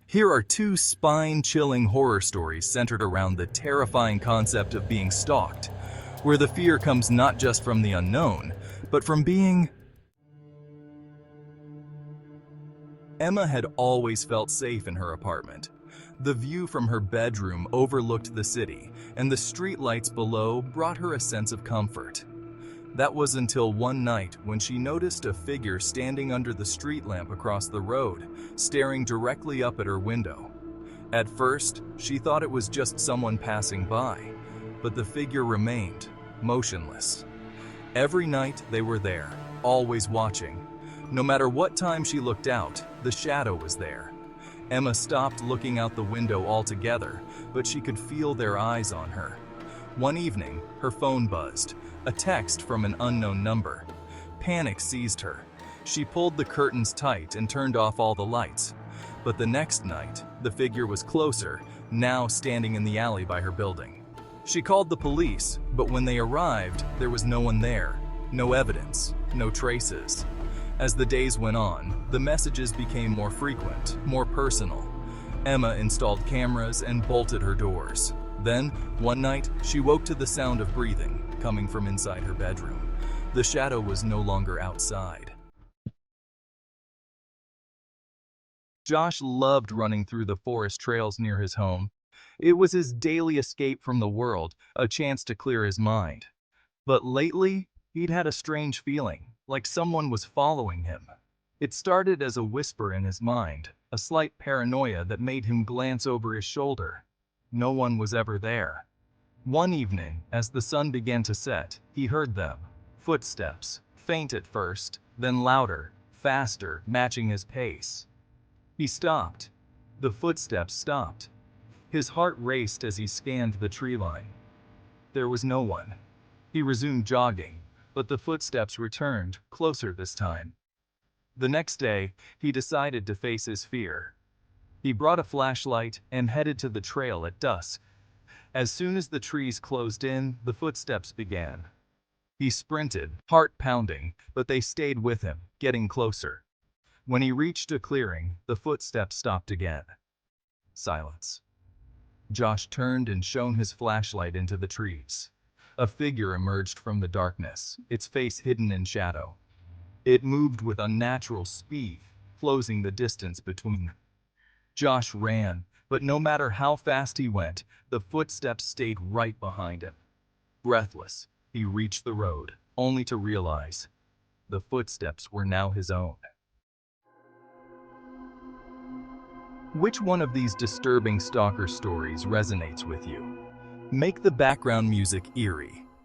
Here are two spine-chilling horror stories centered around the terrifying concept of being stalked, where the fear comes not just from the unknown, but from being... Emma had always felt safe in her apartment. The view from her bedroom overlooked the city, and the streetlights below brought her a sense of comfort. That was until one night when she noticed a figure standing under the street lamp across the road, staring directly up at her window. At first, she thought it was just someone passing by, but the figure remained motionless. Every night they were there, always watching. No matter what time she looked out, the shadow was there. Emma stopped looking out the window altogether, but she could feel their eyes on her. One evening, her phone buzzed, a text from an unknown number. Panic seized her. She pulled the curtains tight and turned off all the lights. But the next night, the figure was closer, now standing in the alley by her building. She called the police, but when they arrived, there was no one there. No evidence, no traces. As the days went on, the messages became more frequent, more personal. Emma installed cameras and bolted her doors. Then, one night, she woke to the sound of breathing coming from inside her bedroom. The shadow was no longer outside. Josh loved running through the forest trails near his home. It was his daily escape from the world, a chance to clear his mind. But lately, he'd had a strange feeling, like someone was following him. It started as a whisper in his mind, a slight paranoia that made him glance over his shoulder. No one was ever there. One evening, as the sun began to set, he heard them. Footsteps, faint at first, then louder, faster, matching his pace. He stopped. The footsteps stopped. His heart raced as he scanned the tree line. There was no one. He resumed jogging, but the footsteps returned, closer this time. The next day, he decided to face his fear. He brought a flashlight and headed to the trail at dusk. As soon as the trees closed in, the footsteps began. He sprinted, heart pounding, but they stayed with him, getting closer. When he reached a clearing, the footsteps stopped again. Silence. Josh turned and shone his flashlight into the trees. A figure emerged from the darkness, its face hidden in shadow. It moved with unnatural speed, closing the distance between them. Josh ran, but no matter how fast he went, the footsteps stayed right behind him. Breathless, he reached the road, only to realize the footsteps were now his own. Which one of these disturbing stalker stories resonates with you? Make the background music eerie,